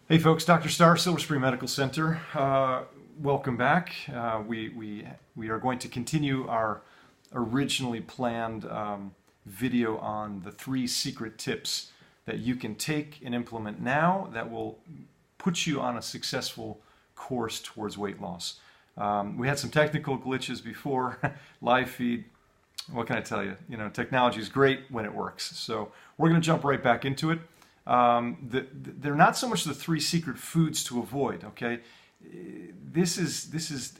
Hey folks, Dr. Starr, Silver Spring Medical Center. Welcome back. We are going to continue our originally planned video on the 3 secret tips that you can take and implement now that will put you on a successful course towards weight loss. We had some technical glitches before, live feed. What can I tell you? You know, technology is great when it works. So we're going to jump right back into it. They're not so much the 3 secret foods to avoid, okay? This is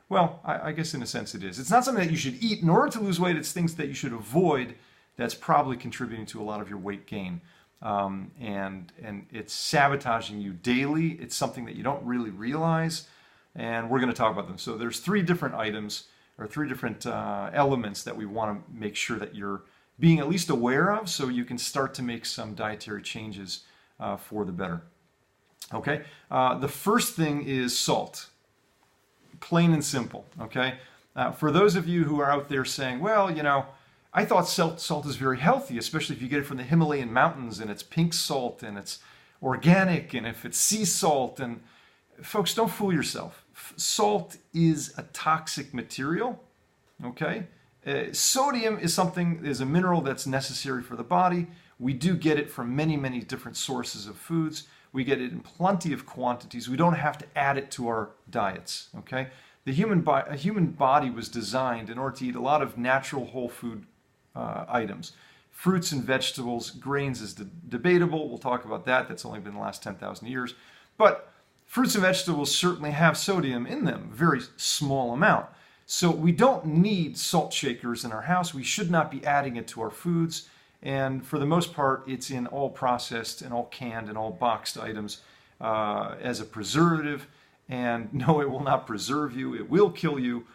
well, I guess in a sense it is. It's not something that you should eat in order to lose weight. It's things that you should avoid that's probably contributing to a lot of your weight gain. And it's sabotaging you daily. It's something that you don't really realize, and we're going to talk about them. So there's 3 different items or 3 different elements that we want to make sure that you're being at least aware of, so you can start to make some dietary changes for the better. Okay, the first thing is salt. Plain and simple. Okay, for those of you who are out there saying, well, you know, I thought salt is very healthy, especially if you get it from the Himalayan mountains and it's pink salt and it's organic and if it's sea salt. And folks, don't fool yourself. Salt is a toxic material. Okay. Sodium is a mineral that's necessary for the body. We do get it from many different sources of foods. We get it in plenty of quantities. We don't have to add it to our diets, okay? A human body was designed in order to eat a lot of natural whole food items. Fruits and vegetables, grains is debatable. We'll talk about that. That's only been the last 10,000 years. But fruits and vegetables certainly have sodium in them, a very small amount. So we don't need salt shakers in our house. We should not be adding it to our foods. And for the most part, it's in all processed and all canned and all boxed items as a preservative. And no, it will not preserve you. It will kill you.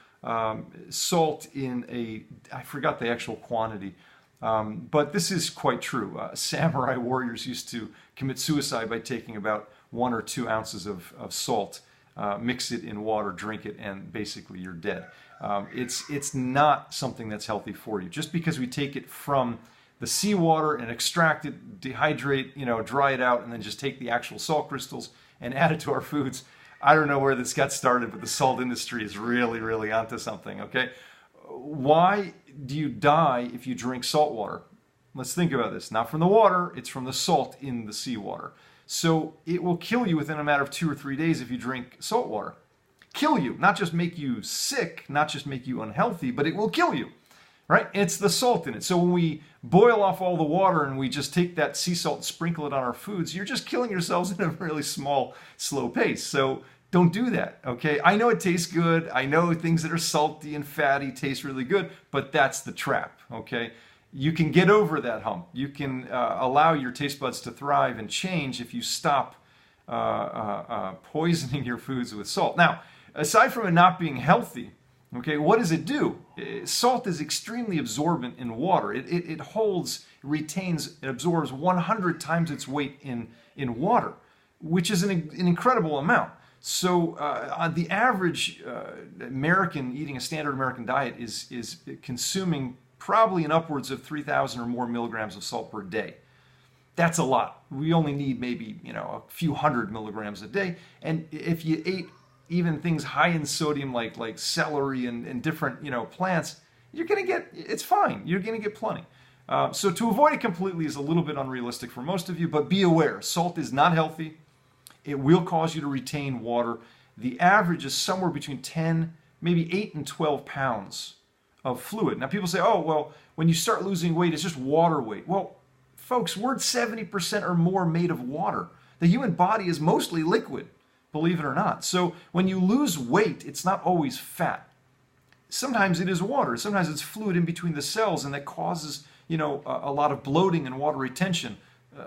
Salt I forgot the actual quantity, but this is quite true. Samurai warriors used to commit suicide by taking about 1 or 2 ounces of salt. Mix it in water, drink it, and basically you're dead. It's not something that's healthy for you. Just because we take it from the seawater and extract it, dehydrate, dry it out, and then just take the actual salt crystals and add it to our foods. I don't know where this got started, but the salt industry is really onto something, okay? Why do you die if you drink salt water? Let's think about this. Not from the water, it's from the salt in the seawater. So it will kill you within a matter of 2 or 3 days if you drink salt water. Kill you, not just make you sick, not just make you unhealthy, but it will kill you, right? It's the salt in it. So when we boil off all the water and we just take that sea salt and sprinkle it on our foods, you're just killing yourselves in a really small, slow pace. So don't do that, okay? I know it tastes good. I know things that are salty and fatty taste really good, but that's the trap, okay? You can get over that hump. You can allow your taste buds to thrive and change if you stop poisoning your foods with salt. Now, aside from it not being healthy, okay, what does it do? Salt is extremely absorbent in water. It holds, retains, it absorbs 100 times its weight in water, which is an incredible amount. So on the average American eating a standard American diet is consuming probably in upwards of 3,000 or more milligrams of salt per day. That's a lot. We only need maybe, a few 100 milligrams a day. And if you ate even things high in sodium like celery and different, plants, you're going to get, it's fine. You're going to get plenty. So to avoid it completely is a little bit unrealistic for most of you, but be aware, salt is not healthy. It will cause you to retain water. The average is somewhere between 10, maybe 8 and 12 pounds of fluid. Now people say, oh, well, when you start losing weight, it's just water weight. Well, folks, we're 70% or more made of water. The human body is mostly liquid, believe it or not. So when you lose weight, it's not always fat. Sometimes it is water. Sometimes it's fluid in between the cells, and that causes, a lot of bloating and water retention.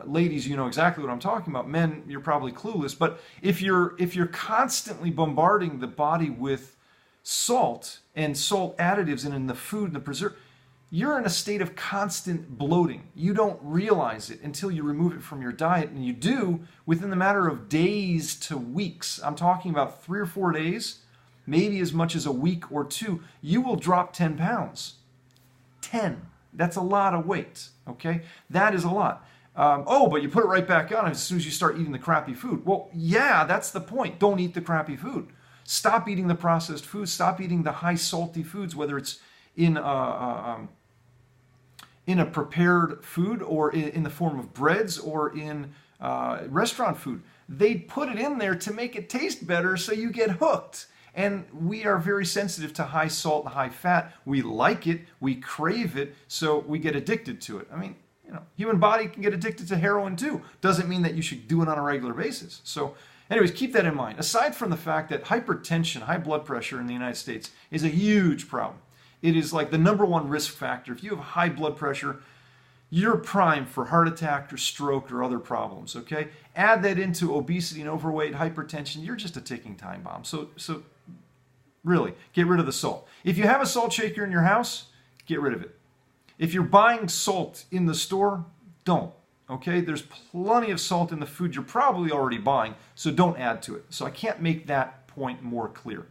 Ladies, you know exactly what I'm talking about. Men, you're probably clueless. But if you're constantly bombarding the body with salt and salt additives and in the food and the preserve, you're in a state of constant bloating. You don't realize it until you remove it from your diet, and you do within the matter of days to weeks. I'm talking about 3 or 4 days, maybe as much as a week or 2. You will drop 10 pounds. 10. That's a lot of weight, okay? That is a lot. Oh, but you put it right back on as soon as you start eating the crappy food. Well, yeah, that's the point. Don't eat the crappy food. Stop eating the processed foods. Stop eating the high salty foods, whether it's in a prepared food or in the form of breads or in restaurant food. They put it in there to make it taste better so you get hooked. And we are very sensitive to high salt and high fat. We like it, we crave it, so we get addicted to it. I mean, you know, human body can get addicted to heroin too. Doesn't mean that you should do it on a regular basis. So anyways, keep that in mind. Aside from the fact that hypertension, high blood pressure in the United States is a huge problem. It is like the #1 risk factor. If you have high blood pressure, you're primed for heart attack or stroke or other problems, okay? Add that into obesity and overweight, hypertension, you're just a ticking time bomb. So really, get rid of the salt. If you have a salt shaker in your house, get rid of it. If you're buying salt in the store, don't, okay? There's plenty of salt in the food you're probably already buying, so don't add to it. So I can't make that point more clear.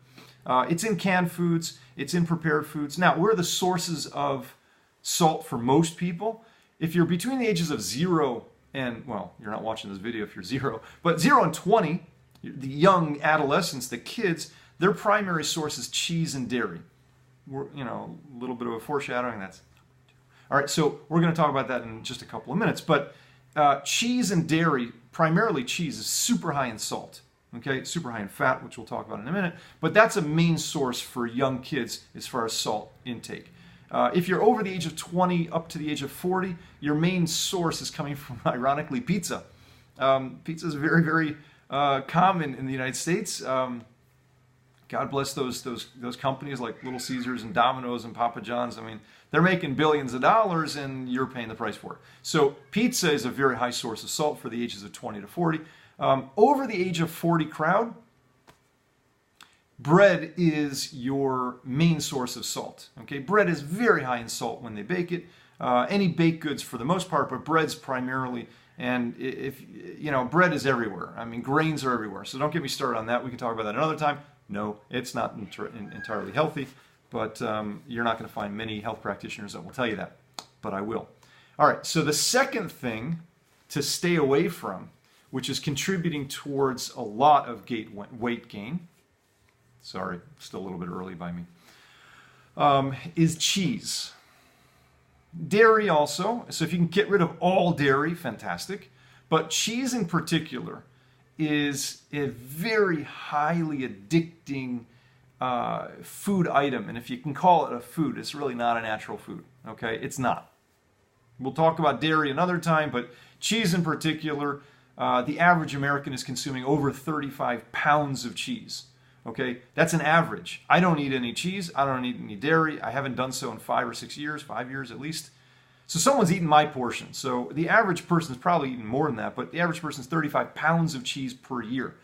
It's in canned foods, it's in prepared foods. Now, where are the sources of salt for most people? If you're between the ages of 0 and, well, you're not watching this video if you're 0, but 0 and 20, the young adolescents, the kids, their primary source is cheese and dairy. You know, a little bit of a foreshadowing. That's all right. So we're going to talk about that in just a couple of minutes. But cheese and dairy, primarily cheese, is super high in salt. Okay, super high in fat, which we'll talk about in a minute. But that's a main source for young kids as far as salt intake. If you're over the age of 20 up to the age of 40, your main source is coming from, ironically, pizza. Pizza is very, very common in the United States. God bless those companies like Little Caesars and Domino's and Papa John's. I mean, they're making billions of dollars and you're paying the price for it. So pizza is a very high source of salt for the ages of 20 to 40. Over the age of 40 crowd, bread is your main source of salt. Okay, bread is very high in salt when they bake it. Any baked goods for the most part, but bread's primarily. And if you know, bread is everywhere. I mean, grains are everywhere. So don't get me started on that. We can talk about that another time. No, it's not entirely healthy, but you're not going to find many health practitioners that will tell you that. But I will. All right. So the second thing to stay away from, which is contributing towards a lot of weight gain. Sorry, still a little bit early by me. Is cheese. Dairy also. So if you can get rid of all dairy, fantastic. But cheese in particular is a very highly addicting food item. And if you can call it a food, it's really not a natural food. Okay, it's not. We'll talk about dairy another time, but cheese in particular, the average American is consuming over 35 pounds of cheese. Okay, that's an average. I don't eat any cheese. I don't eat any dairy. I haven't done so in 5 or 6 years, 5 years at least. So someone's eating my portion. So the average person is probably eating more than that, but the average person is 35 pounds of cheese per year.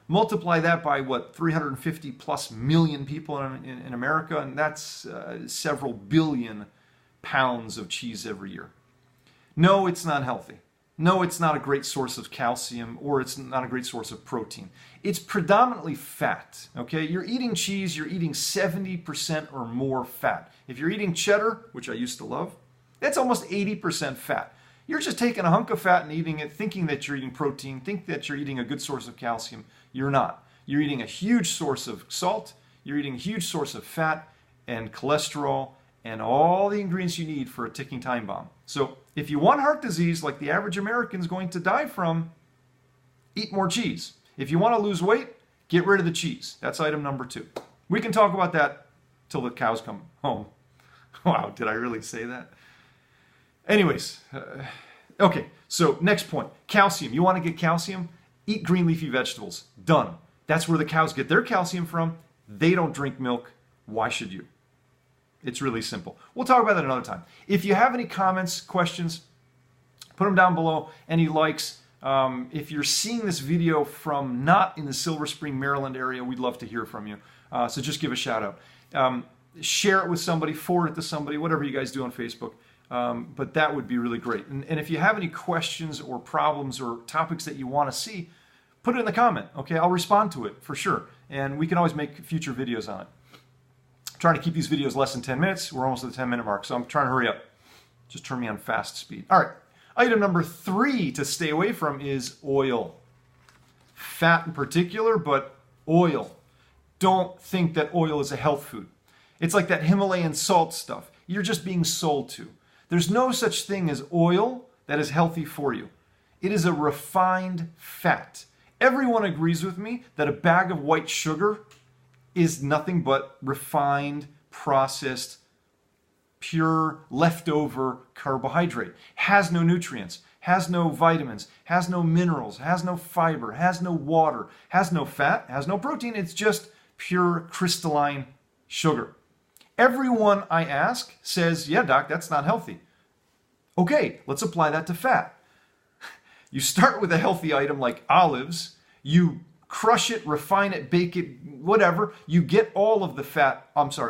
Multiply that by what, 350 plus million people in America, and that's several billion pounds of cheese every year. No, it's not healthy. No, it's not a great source of calcium, or it's not a great source of protein. It's predominantly fat, okay? You're eating cheese, you're eating 70% or more fat. If you're eating cheddar, which I used to love, that's almost 80% fat. You're just taking a hunk of fat and eating it, thinking that you're eating protein, think that you're eating a good source of calcium. You're not. You're eating a huge source of salt, you're eating a huge source of fat and cholesterol, and all the ingredients you need for a ticking time bomb. So if you want heart disease like the average American is going to die from, eat more cheese. If you want to lose weight, get rid of the cheese. That's item number 2. We can talk about that till the cows come home. Wow, did I really say that? Anyways, okay, so next point, calcium. You want to get calcium? Eat green leafy vegetables. Done. That's where the cows get their calcium from. They don't drink milk. Why should you? It's really simple. We'll talk about that another time. If you have any comments, questions, put them down below. Any likes. If you're seeing this video from not in the Silver Spring, Maryland area, we'd love to hear from you. So just give a shout out. Share it with somebody, forward it to somebody, whatever you guys do on Facebook. But that would be really great. And if you have any questions or problems or topics that you want to see, put it in the comment. Okay, I'll respond to it for sure. And we can always make future videos on it. Trying to keep these videos less than 10 minutes. We're almost at the 10-minute mark, so I'm trying to hurry up. Just turn me on fast speed. All right. Item number 3 to stay away from is oil. Fat in particular, but oil. Don't think that oil is a health food. It's like that Himalayan salt stuff. You're just being sold to. There's no such thing as oil that is healthy for you. It is a refined fat. Everyone agrees with me that a bag of white sugar is nothing but refined, processed, pure, leftover carbohydrate. Has no nutrients, has no vitamins, has no minerals, has no fiber, has no water, has no fat, has no protein. It's just pure crystalline sugar. Everyone I ask says, yeah, doc, that's not healthy. Okay, let's apply that to fat. You start with a healthy item like olives, you crush it, refine it, bake it, whatever. You get all of the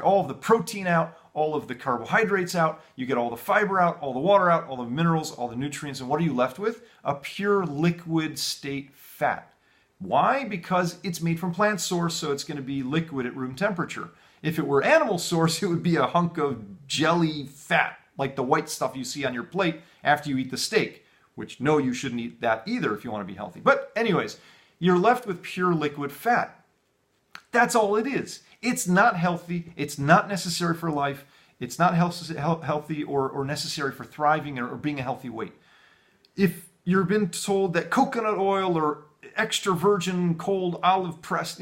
all of the protein out, all of the carbohydrates out, you get all the fiber out, all the water out, all the minerals, all the nutrients, and what are you left with? A pure liquid state fat. Why? Because it's made from plant source, so it's going to be liquid at room temperature. If it were animal source, it would be a hunk of jelly fat, like the white stuff you see on your plate after you eat the steak, which no, you shouldn't eat that either if you want to be healthy. But anyways, you're left with pure liquid fat. That's all it is. It's not healthy. It's not necessary for life. It's not healthy or necessary for thriving or being a healthy weight. If you've been told that coconut oil or extra virgin cold olive pressed,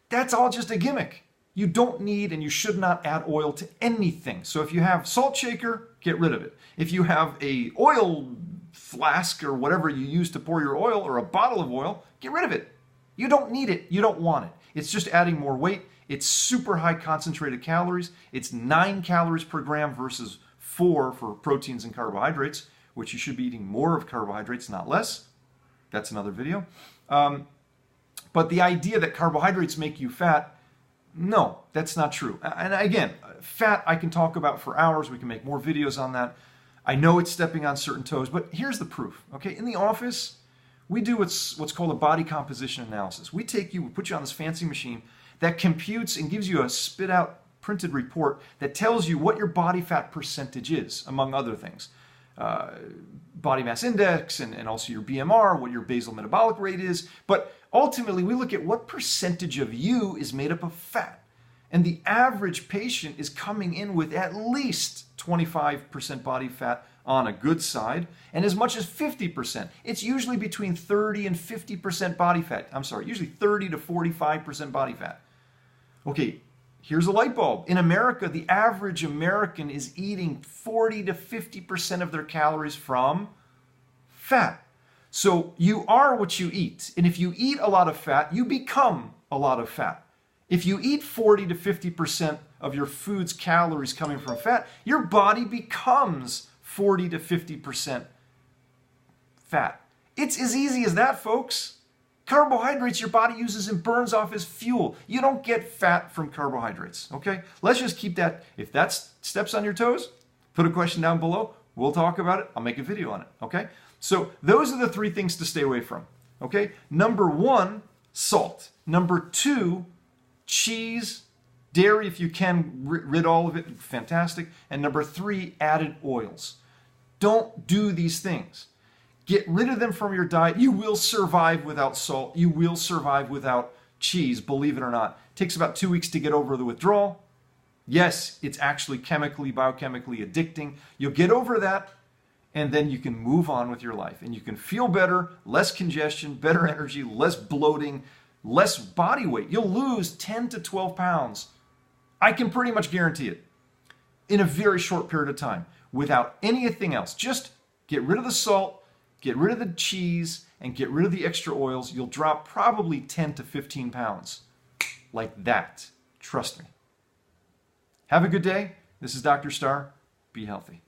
that's all just a gimmick. You don't need and you should not add oil to anything. So if you have salt shaker, get rid of it. If you have a oil flask or whatever you use to pour your oil or a bottle of oil, get rid of it. You don't need it. You don't want it. It's just adding more weight. It's super high concentrated calories. It's 9 calories per gram versus 4 for proteins and carbohydrates, which you should be eating more of carbohydrates, not less. That's another video. But the idea that carbohydrates make you fat, no, that's not true. And again, fat I can talk about for hours. We can make more videos on that. I know it's stepping on certain toes, but here's the proof. Okay, in the office, we do what's called a body composition analysis. We put you on this fancy machine that computes and gives you a spit out printed report that tells you what your body fat percentage is, among other things. Body mass index and also your BMR, what your basal metabolic rate is. But ultimately, we look at what percentage of you is made up of fat. And the average patient is coming in with at least 25% body fat on a good side, and as much as 50%. It's usually between 30 and 50% body fat. Usually 30 to 45% body fat. Okay, here's a light bulb. In America, the average American is eating 40 to 50% of their calories from fat. So you are what you eat. And if you eat a lot of fat, you become a lot of fat. If you eat 40 to 50% of your food's calories coming from fat, your body becomes 40 to 50% fat. It's as easy as that, folks. Carbohydrates your body uses and burns off as fuel. You don't get fat from carbohydrates, okay? Let's just keep that. If that steps on your toes, put a question down below. We'll talk about it. I'll make a video on it, okay? So those are the 3 things to stay away from, okay? Number 1, salt. Number 2, cheese, dairy if you can, rid all of it, fantastic. And number 3, added oils. Don't do these things. Get rid of them from your diet. You will survive without salt. You will survive without cheese, believe it or not. It takes about 2 weeks to get over the withdrawal. Yes, it's actually biochemically addicting. You'll get over that, and then you can move on with your life. And you can feel better, less congestion, better energy, less bloating, less body weight. You'll lose 10 to 12 pounds. I can pretty much guarantee it in a very short period of time without anything else. Just get rid of the salt, get rid of the cheese, and get rid of the extra oils. You'll drop probably 10 to 15 pounds. Like that. Trust me. Have a good day. This is Dr. Star. Be healthy.